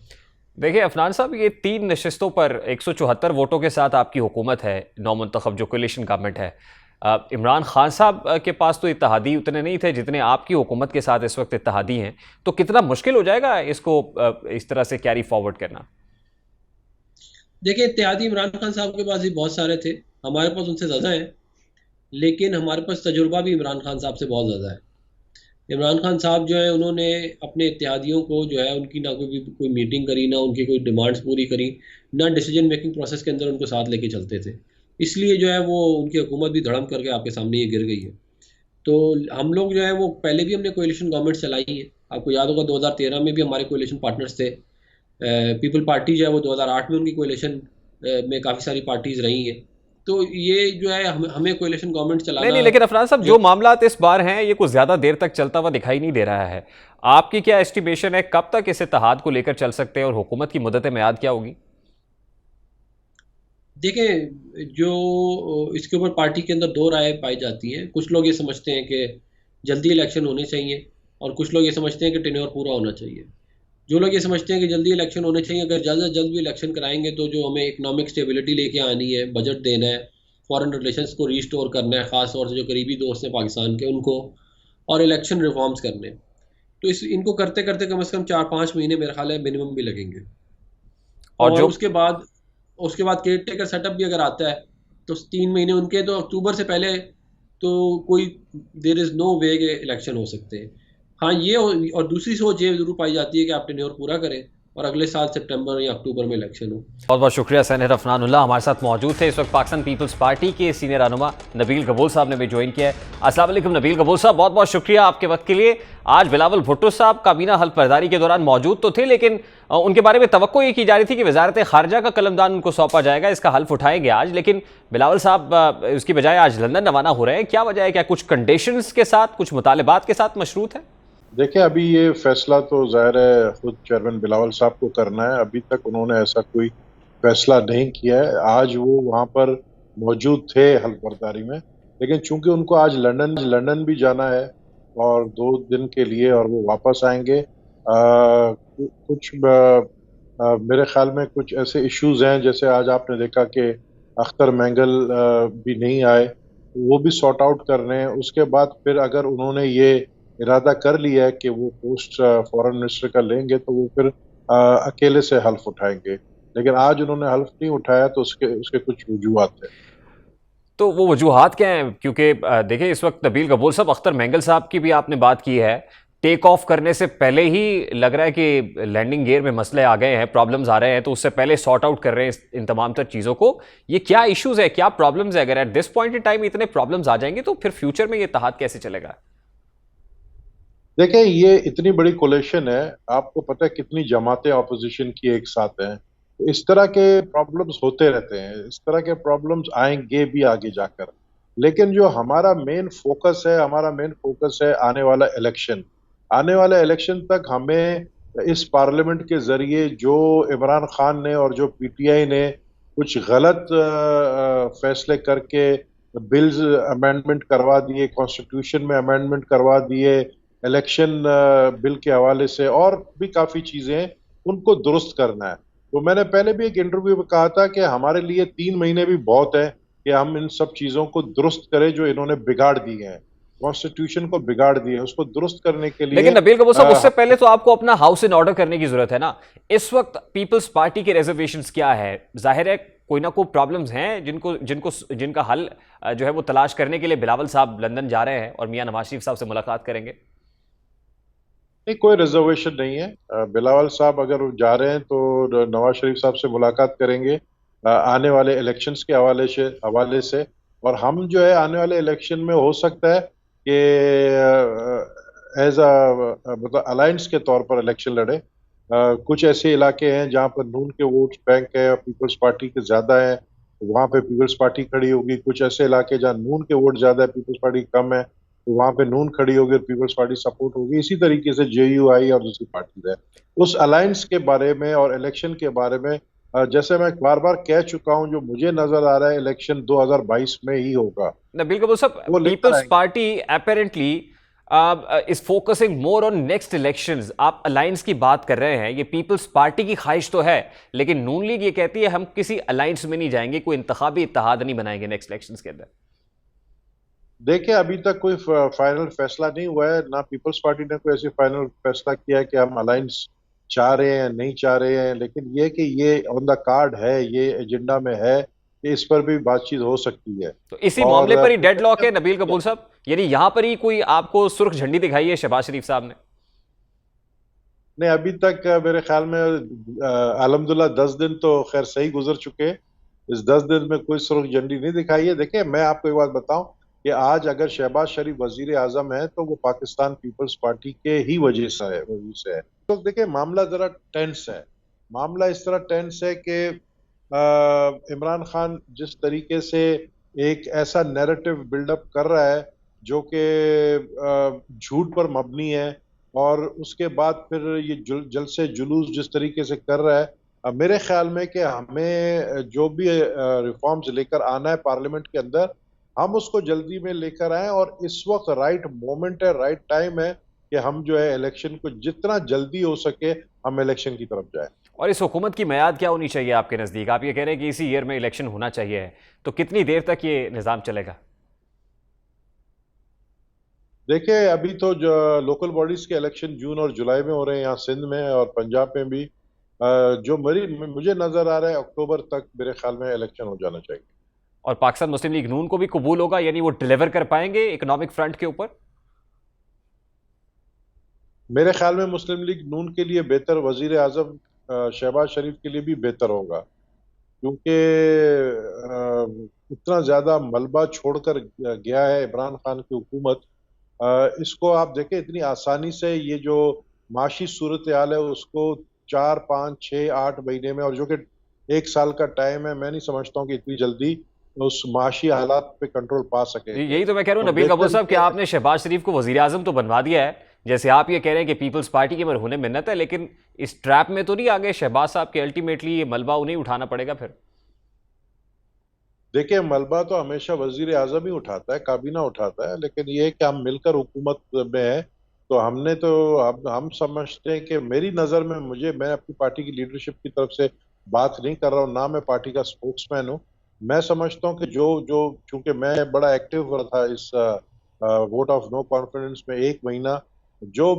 देखिए अफनान साहब, ये 3 नशिस्तों पर 174 वोटों के साथ आपकी हुकूमत है, नौमुंतखब जो कोलिशन गवर्नमेंट है। इमरान खान साहब के पास तो इत्तेहादी उतने नहीं थे जितने आपकी हुकूमत के साथ इस वक्त इत्तेहादी हैं, तो कितना मुश्किल हो जाएगा इसको इस तरह से कैरी फॉरवर्ड करना? देखिए इत्तेहादी इमरान खान साहब के पास भी बहुत सारे थे, हमारे पास उनसे ज़्यादा हैं, लेकिन हमारे पास तजुर्बा भी इमरान खान साहब से बहुत ज़्यादा है। इमरान खान साहब जो है उन्होंने अपने इत्तेहादियों को जो है उनकी ना कोई मीटिंग करी, ना उनकी कोई डिमांड्स पूरी करी, ना डिसीजन मेकिंग प्रोसेस के अंदर उनको साथ लेके चलते थे, इसलिए जो है वो उनकी हुकूमत भी धड़म करके आपके सामने ये गिर गई है। तो हम लोग जो है वो पहले भी हमने कोalition गवर्नमेंट चलाई है, आपको याद होगा 2013 में भी हमारे कोalition पार्टनर्स थे। पीपल पार्टी जो है वो 2008 में उनकी कोalition में काफ़ी सारी पार्टीज रही हैं। तो ये जो है हमें कोalition गवर्नमेंट चलाना नहीं, लेकिन अफनान साहब, जो मामलात इस बार हैं ये कुछ ज्यादा देर तक चलता हुआ दिखाई नहीं दे रहा है। आपकी क्या एस्टिमेशन है, कब तक इस इत्तेहाद को लेकर चल सकते हैं और हुकूमत की मुद्दत मियाद क्या होगी? देखें जो इसके ऊपर पार्टी के अंदर दो राय पाई जाती हैं। कुछ लोग ये समझते हैं कि जल्दी इलेक्शन होने चाहिए और कुछ लोग ये समझते हैं कि टेन्योर पूरा होना चाहिए। जो लोग ये समझते हैं कि जल्दी इलेक्शन होने चाहिए, अगर जल्द से जल्द भी इलेक्शन कराएंगे तो जो हमें इकोनॉमिक स्टेबिलिटी लेके आनी है, बजट देना है, फॉरेन रिलेशंस को रीस्टोर करना है, ख़ास तौर से जो करीबी दोस्त हैं पाकिस्तान के उनको, और इलेक्शन रिफॉर्म्स करने हैं, तो इनको करते करते कम से कम 4-5 महीने मेरा ख्याल है मिनिमम भी लगेंगे। और जो उसके बाद केयर टेकर सेटअप भी अगर आता है तो 3 महीने उनके, तो अक्टूबर से पहले तो कोई देयर इज़ नो वे के इलेक्शन हो सकते हैं। हाँ ये और दूसरी सोच ये जरूर पाई जाती है कि आप टेन्योर पूरा करें और अगले साल सितंबर या अक्टूबर में इलेक्शन हो। बहुत बहुत शुक्रिया। सेनेटर अफनानुल्लाह हमारे साथ मौजूद थे। इस वक्त पाकिस्तान पीपल्स पार्टी के सीनियर रहनुमा नबील कबूल साहब ने भी ज्वाइन किया है। अस्सलाम वालेकुम नबील कबूल साहब, बहुत बहुत शुक्रिया आपके वक्त के लिए। आज बिलावल भुट्टो साहब काबीना हल्फ बर्दारी के दौरान मौजूद तो थे, लेकिन उनके बारे में तवक्को ये की जा रही थी कि वजारत खारजा का कलमदान उनको सौंपा जाएगा, इसका हल्फ उठाएंगे आज, लेकिन बिलावल साहब उसकी बजाय आज लंदन रवाना हो रहे हैं। क्या वजह है? क्या कुछ कंडीशंस के साथ, कुछ मुतालिबात के साथ मशरूत है? देखिए अभी ये फैसला तो ज़ाहिर है खुद चेयरमैन बिलावल साहब को करना है, अभी तक उन्होंने ऐसा कोई फैसला नहीं किया है। आज वो वहाँ पर मौजूद थे हल्फ बर्दारी में, लेकिन चूंकि उनको आज लंदन भी जाना है और 2 दिन के लिए, और वो वापस आएंगे। मेरे ख्याल में कुछ ऐसे इश्यूज हैं, जैसे आज आपने देखा कि अख्तर मैंगल भी नहीं आए, वो भी सॉर्ट आउट कर रहे हैं। उसके बाद फिर अगर उन्होंने ये इरादा कर लिया है कि वो पोस्ट फॉरेन मिनिस्टर का लेंगे तो वो फिर अकेले से हल्फ उठाएंगे, लेकिन आज उन्होंने हल्फ नहीं उठाया तो उसके कुछ वजूहात हैं। तो वो वजूहात क्या हैं? क्योंकि देखिए इस वक्त नबील कबूल साहब, अख्तर मैंगल साहब की भी आपने बात की है, टेक ऑफ करने से पहले ही लग रहा है कि लैंडिंग गियर में मसले आ गए हैं, प्रॉब्लम्स आ रहे हैं, तो उससे पहले सॉर्ट आउट कर रहे हैं इन तमाम तर चीज़ों को। ये क्या इश्यूज है, क्या प्रॉब्लम्स है? अगर eight this point in time इतने प्रॉब्लम्स आ जाएंगे तो फिर फ्यूचर में ये इत्तेहाद कैसे चलेगा? देखिए ये इतनी बड़ी कोलिशन है, आपको पता है कितनी जमातें ऑपोजिशन की एक साथ हैं, इस तरह के प्रॉब्लम्स होते रहते हैं, इस तरह के प्रॉब्लम्स आएंगे भी आगे जाकर। लेकिन जो हमारा मेन फोकस है आने वाला इलेक्शन। आने वाले इलेक्शन तक हमें इस पार्लियामेंट के जरिए जो इमरान खान ने और जो पीटीआई ने कुछ गलत फैसले करके बिल्स अमेंडमेंट करवा दिए, कॉन्स्टिट्यूशन में अमेंडमेंट करवा दिए, इलेक्शन बिल के हवाले से और भी काफ़ी चीज़ें, उनको दुरुस्त करना है। तो मैंने पहले भी एक इंटरव्यू में कहा था कि हमारे लिए 3 महीने भी बहुत है कि हम इन सब चीजों को दुरुस्त करें जो इन्होंने बिगाड़ दी है, कॉन्स्टिट्यूशन को बिगाड़ दिया, उसको दुरुस्त करने के लिए। लेकिन नबील कपूर साहब, उससे पहले तो आपको अपना हाउस इन ऑर्डर करने की जरूरत है ना। इस वक्त पीपल्स पार्टी के रिजर्वेशंस क्या है? जाहिर है कोई ना कोई प्रॉब्लम्स हैं जिनका हल जो है वो तलाश करने के लिए बिलावल साहब लंदन जा रहे हैं और मियां नवाज शरीफ साहब से मुलाकात करेंगे। नहीं, कोई रिजर्वेशन नहीं है। बिलावल साहब अगर जा रहे हैं तो नवाज शरीफ साहब से मुलाकात करेंगे आने वाले इलेक्शंस के हवाले से। और हम जो है आने वाले इलेक्शन में हो सकता है कि एज मतलब अलायंस के तौर पर इलेक्शन लड़े। कुछ ऐसे इलाके हैं जहां पर नून के वोट बैंक है, पीपल्स पार्टी के ज्यादा है, वहां पे पीपल्स पार्टी खड़ी होगी। कुछ ऐसे इलाके जहां नून के वोट ज्यादा है, पीपल्स पार्टी कम है, तो वहां पे नून खड़ी होगी और पीपल्स पार्टी सपोर्ट होगी। इसी तरीके से JUI और दूसरी पार्टी है। उस अलायंस के बारे में और इलेक्शन के बारे में जैसे मैं बार बार कह चुका हूं, जो मुझे नजर आ रहा है इलेक्शन 2022 में ही होगा। नबील कपूर साहब, Peoples Party apparently is focusing more on next elections. आप अलायंस की बात कर रहे हैं, ये पीपल्स पार्टी की ख्वाहिश तो है, लेकिन नून लीग ये कहती है हम किसी अलायंस में नहीं जाएंगे, कोई इंतखाबी इत्तेहाद नहीं बनाएंगे नेक्स्ट इलेक्शंस के अंदर। देखिए, अभी तक कोई फाइनल फैसला नहीं हुआ है, ना पीपल्स पार्टी ने कोई ऐसी फाइनल फैसला किया है कि हम अलायंस चाह रहे हैं नहीं चाह रहे हैं। लेकिन ये कि ये ऑन द कार्ड है, ये एजेंडा में है कि इस पर भी बातचीत हो सकती है। तो इसी मामले पर ही डेडलॉक है नबील कपूर साहब, यानी यहां पर ही कोई आपको सुर्ख झंडी दिखाई है शहबाज शरीफ साहब ने? नहीं, अभी तक मेरे ख्याल में अल्हम्दुलिल्लाह 10 दिन तो खैर सही गुजर चुके। इस 10 दिन में कोई सुर्ख झंडी नहीं दिखाई है। देखिए, मैं आपको एक बात बताऊं कि आज अगर शहबाज शरीफ वजीर आजम है तो वो पाकिस्तान पीपल्स पार्टी के ही वजह से है। तो देखिए, मामला जरा टेंस है। मामला इस तरह टेंस है कि इमरान खान जिस तरीके से एक ऐसा नैरेटिव बिल्डअप कर रहा है जो कि झूठ पर मबनी है, और उसके बाद फिर ये जलसे जुलूस जिस तरीके से कर रहा है, मेरे ख्याल में कि हमें जो भी रिफॉर्म्स लेकर आना है पार्लियामेंट के अंदर, हम उसको जल्दी में लेकर आए। और इस वक्त राइट मोमेंट है, राइट टाइम है कि हम जो है इलेक्शन को जितना जल्दी हो सके हम इलेक्शन की तरफ जाए। और इस हुकूमत की मियाद क्या होनी चाहिए आपके नज़दीक? आप ये कह रहे हैं कि इसी ईयर में इलेक्शन होना चाहिए, तो कितनी देर तक ये निज़ाम चलेगा? देखिए, अभी तो जो लोकल बॉडीज के इलेक्शन जून और जुलाई में हो रहे हैं, यहाँ सिंध में और पंजाब में भी। जो मुझे नजर आ रहा है अक्टूबर तक मेरे ख्याल में इलेक्शन हो जाना चाहिए। और पाकिस्तान मुस्लिम लीग नून को भी कबूल होगा, यानी वो डिलीवर कर पाएंगे इकोनॉमिक फ्रंट के ऊपर? मेरे ख्याल में मुस्लिम लीग नून के लिए बेहतर, वजीर आजम शहबाज शरीफ के लिए भी बेहतर होगा, क्योंकि इतना ज्यादा मलबा छोड़कर गया है इमरान खान की हुकूमत। इसको आप देखें, इतनी आसानी से ये जो माशी सूरत हाल है उसको 4, 5, 6, 8 महीने में, और जो कि 1 साल का टाइम है, मैं नहीं समझता हूँ कि इतनी जल्दी उस माशी हालात पे कंट्रोल पा सके। यही तो मैं कह रहा हूँ नबील कपूर साहब कि आपने शहबाज शरीफ को वजीर आजम तो बनवा दिया है, जैसे आप ये कह रहे हैं कि पीपल्स पार्टी के मरहूने मिन्नत है, लेकिन इस ट्रैप में तो नहीं आ गए शहबाज साहब के? अल्टीमेटली ये मलबा उन्हें उठाना पड़ेगा फिर। देखिए, मलबा तो हमेशा वजीर आजम ही उठाता है, काबीना उठाता है, लेकिन ये है कि हम मिलकर हुकूमत में है, तो हमने तो हम समझते हैं कि मेरी नज़र में, मैं अपनी पार्टी की लीडरशिप की तरफ से बात नहीं कर रहा हूँ, ना मैं पार्टी का स्पोक्समैन हूँ। मैं समझता हूँ कि जो चूंकि मैं बड़ा एक्टिव था इस वोट ऑफ नो कॉन्फिडेंस में 1 महीना, जो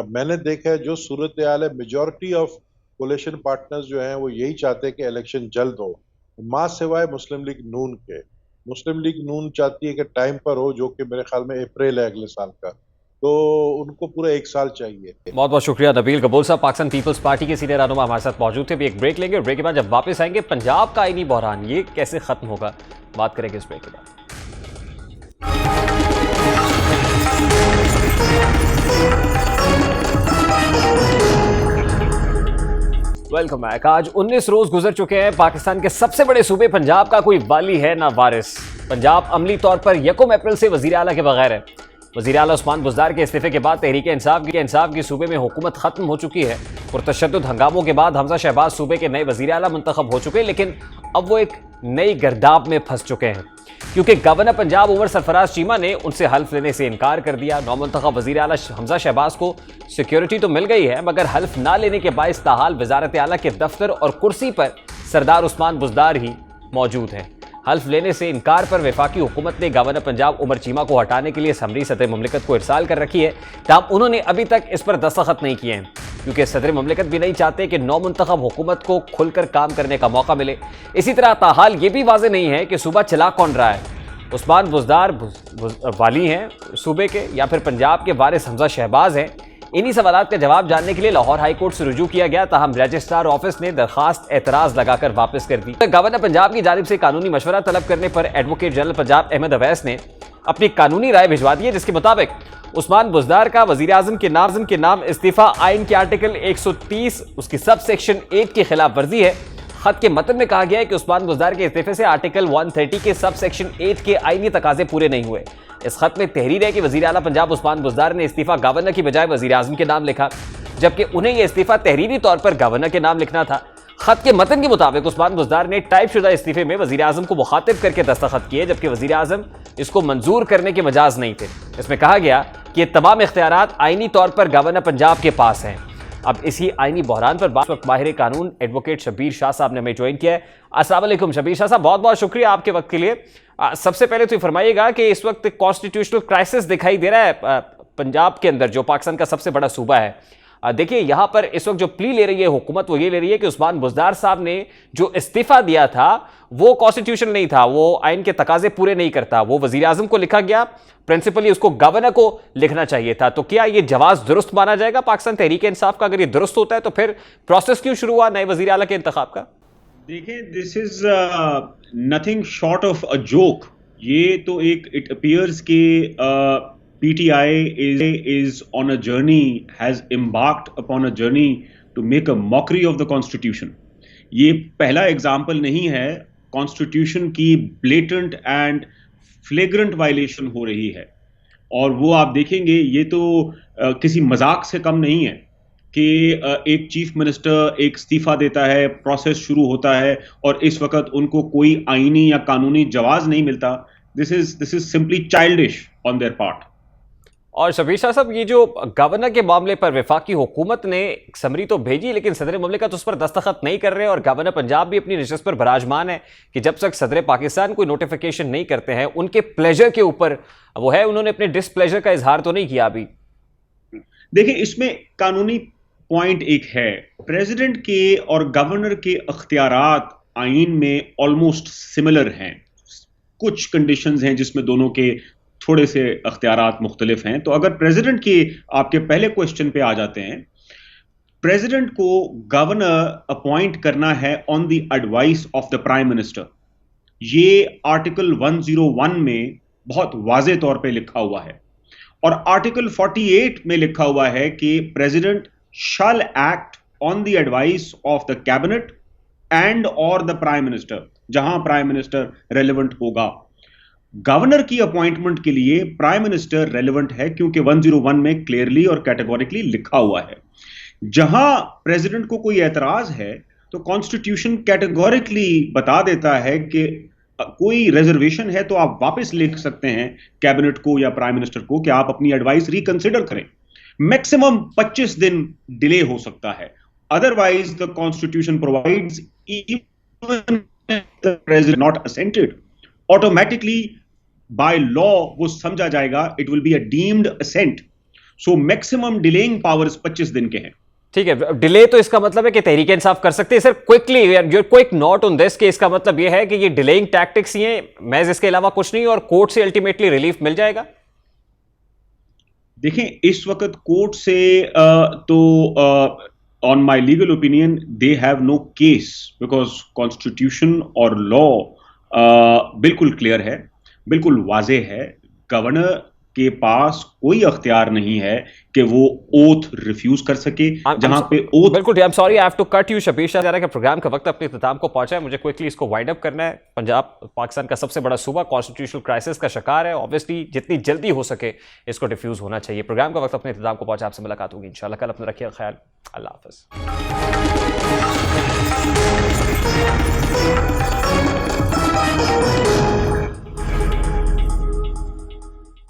मैंने देखा है, जो सूरत हाल है, मेजॉरिटी ऑफ कोलिशन पार्टनर्स जो हैं वो यही चाहते हैं कि इलेक्शन जल्द हो, मां सिवाय मुस्लिम लीग नून के। मुस्लिम लीग नून चाहती है कि टाइम पर हो, जो कि मेरे ख्याल में अप्रैल है अगले साल का, तो उनको पूरा 1 साल चाहिए। बहुत बहुत शुक्रिया नबील कपूर साहब, पाकिस्तान पीपल्स पार्टी के सीनियर रहनुमा हमारे साथ मौजूद थे। अभी एक ब्रेक लेंगे, ब्रेक के बाद जब वापस आएंगे, पंजाब का आईनी बहरान ये कैसे खत्म होगा, बात करेंगे इस ब्रेक के बाद। Welcome back. आज 19 रोज गुजर चुके हैं। पाकिस्तान के सबसे बड़े सूबे पंजाब का कोई वाली है ना वारिस। पंजाब अमली तौर पर 1 अप्रैल से वजीर आला के बगैर है। वज़ीर आला उस्मान बुज़दार के इस्तीफे के बाद तहरीक इंसाफ की सूबे में हुकूमत खत्म हो चुकी है। पुरतशद्दुद हंगामों के बाद हमजा शहबाज सूबे के नए वज़ीर आला मुंतखब हो चुके हैं, लेकिन अब वो एक नई गर्दाब में फंस चुके हैं, क्योंकि गवर्नर पंजाब उमर सरफराज चीमा ने उनसे हल्फ लेने से इनकार कर दिया। नौमुंतखब वज़ीर आला हमजा शहबाज को सिक्योरिटी तो मिल गई है, मगर हल्फ ना लेने के बायस ताहाल वज़ारत आला के दफ्तर और कुर्सी पर सरदार उस्मान बुज़दार ही मौजूद हैं। हल्फ लेने से इनकार पर वफाकी हुकूमत ने गवर्नर पंजाब उमर चीमा को हटाने के लिए समरी सदर मुमलिकत को इरसाल कर रखी है। ताहम उन्होंने अभी तक इस पर दस्तखत नहीं किए हैं, क्योंकि सदर मुमलिकत भी नहीं चाहते कि नौ मुंतखब हुकूमत को खुलकर काम करने का मौका मिले। इसी तरह ताहाल ये भी वाज़ेह नहीं है कि सूबा चला कौन रहा है, उस्मान बुज़दार वाली हैं सूबे के या फिर पंजाब के वारिस हमजा शहबाज हैं। इन्हीं सवालात का जवाब जानने के लिए लाहौर हाई कोर्ट से रुजू किया गया, ताहम रजिस्ट्रार ऑफिस ने दरखास्त एतराज़ लगाकर वापस कर दी। गवर्नर पंजाब की जानिब से कानूनी मशवरा तलब करने पर एडवोकेट जनरल पंजाब अहमद अवैस ने अपनी कानूनी राय भिजवा दी है, जिसके मुताबिक उस्मान बुज़दार का वज़ीर आज़म के नाम इस्तीफ़ा आइन के आर्टिकल 130 उसकी सब सेक्शन 8 की खिलाफ वर्जी है। खत के मतन में कहा गया है कि उस्मान बुज़दार के इस्तीफे से आर्टिकल 130 के सब सेक्शन 8 के आईनी तकाजे पूरे नहीं हुए। इस खत में तहरीर है कि वज़ीर आला पंजाब उस्मान बुज़दार ने इस्तीफा गवर्नर की बजाय वज़ीर आज़म के नाम लिखा, जबकि उन्हें यह इस्तीफा तहरीरी तौर पर गवर्नर के नाम लिखना था। खत के मतन के मुताबिक उस्मान बुज़दार ने टाइप शुदा इस्तीफे में वज़ीर आज़म को मुखातिब करके दस्तखत किए, जबकि वज़ीर आज़म इसको मंजूर करने के मजाज नहीं थे। इसमें कहा गया कि ये तमाम इख्तियारात आईनी तौर पर गवर्नर पंजाब के पास हैं। अब इसी आईनी बहरान पर बात माहिर कानून एडवोकेट शब्बीर शाह साहब ने हमें ज्वाइन किया है। अस्सलाम वालेकुम शब्बीर शाह साहब, बहुत बहुत शुक्रिया आपके वक्त के लिए। सबसे पहले तो फरमाइएगा कि इस वक्त कॉन्स्टिट्यूशनल क्राइसिस दिखाई दे रहा है पंजाब के अंदर, जो पाकिस्तान का सबसे बड़ा सूबा है। देखिए यहाँ पर इस वक्त जो प्ली ले रही है हुकूमत, वो ये ले रही है कि उस्मान बुज़दार साहब ने जो इस्तीफा दिया था वो कॉन्स्टिट्यूशन नहीं था, वो आइन के तकाजे पूरे नहीं करता, वो वज़ीर आज़म को लिखा गया, प्रिंसिपली उसको गवर्नर को लिखना चाहिए था। तो क्या ये जवाब दुरुस्त माना जाएगा पाकिस्तान तहरीक इंसाफ का? अगर ये दुरुस्त होता है तो फिर प्रोसेस क्यों शुरू हुआ नए वज़ीर आला के इंतखाब का? देखिए, this is nothing short of a joke. ये तो एक इट अपीयर्स के PTI is on a journey, has embarked upon a journey to make a mockery of the Constitution. ये पहला एग्जाम्पल नहीं है, कॉन्स्टिट्यूशन की ब्लेटेंट एंड फ्लेग्रेंट वायलेशन हो रही है। और वो आप देखेंगे, ये तो किसी मजाक से कम नहीं है कि एक चीफ मिनिस्टर एक इस्तीफा देता है, प्रोसेस शुरू होता है और इस वक्त उनको कोई आईनी या कानूनी जवाज नहीं मिलता। This is simply childish on their part. और शब्बीर शाह साहब, ये जो गवर्नर के मामले पर वफाकी हुकूमत ने समरी तो भेजी, लेकिन सदर मुमलिकत उस पर दस्तखत नहीं कर रहे, और गवर्नर पंजाब भी अपनी नशस्त पर बराजमान है कि जब तक सदर पाकिस्तान कोई नोटिफिकेशन नहीं करते हैं उनके प्लेजर के ऊपर वो है, उन्होंने अपने डिसप्लेजर का इजहार तो नहीं किया अभी। देखिए, इसमें कानूनी पॉइंट एक है, प्रेसिडेंट के और गवर्नर के अख्तियारात आइन में ऑलमोस्ट सिमिलर हैं। कुछ कंडीशंस हैं जिसमें दोनों के थोड़े से अख्तियारात मुख्तलिफ हैं। तो अगर प्रेसिडेंट के आपके पहले क्वेश्चन पे आ जाते हैं, प्रेसिडेंट को गवर्नर अपॉइंट करना है on the advice of the prime minister. ये आर्टिकल 101 में बहुत वाज़े तौर पे लिखा हुआ है, और आर्टिकल 48 में लिखा हुआ है कि president shell act on the advice of the cabinet and और द प्राइम मिनिस्टर, जहां प्राइम मिनिस्टर रेलेवेंट होगा। गवर्नर की अपॉइंटमेंट के लिए प्राइम मिनिस्टर रेलेवेंट है, क्योंकि 101 में क्लियरली और कैटेगोरिकली लिखा हुआ है। जहां प्रेसिडेंट को कोई एतराज है तो कॉन्स्टिट्यूशन कैटेगोरिकली बता देता है कि कोई रिजर्वेशन है तो आप वापस लिख सकते हैं कैबिनेट को या प्राइम मिनिस्टर को कि आप अपनी एडवाइस रिकंसिडर करें। मैक्सिमम 25 दिन डिले हो सकता है। Otherwise the constitution provides even the president not assented, automatically by law वो समझा जाएगा it will be a deemed assent. So maximum delaying powers 25 दिन के हैं। ठीक है, डिले तो इसका मतलब है कि तहरीक इंसाफ कर सकते हैं। Sir quickly your quick note on this, कि इसका मतलब ये है कि ये डिलेइंग टैक्टिक्स ही हैं, महज इसके अलावा कुछ नहीं, और कोर्ट से अल्टीमेटली रिलीफ मिल जाएगा। देखें, इस वक्त कोर्ट से on my legal opinion they have no case, because constitution और लॉ बिल्कुल क्लियर है, बिल्कुल वाज़ेह है। गवर्नर के पास कोई अख्तियार नहीं है कि वो ओथ रिफ्यूज कर सके, जहां पे ओथ। बिल्कुल, I am sorry, I have to cut you Shabbir Shah. के प्रोग्राम का वक्त अपने इख्तिताम को पहुंचा है, मुझे क्विकली इसको वाइंड अप करना है। पंजाब पाकिस्तान का सबसे बड़ा सूबा कॉन्स्टिट्यूशनल क्राइसिस का शिकार है। ऑब्वियसली जितनी जल्दी हो सके इसको डिफ्यूज होना चाहिए। प्रोग्राम का वक्त अपने इख्तिताम को पहुंचा, आपसे मुलाकात होगी इंशाल्लाह कल। अपना रखिए ख्याल, अल्लाह हाफिज।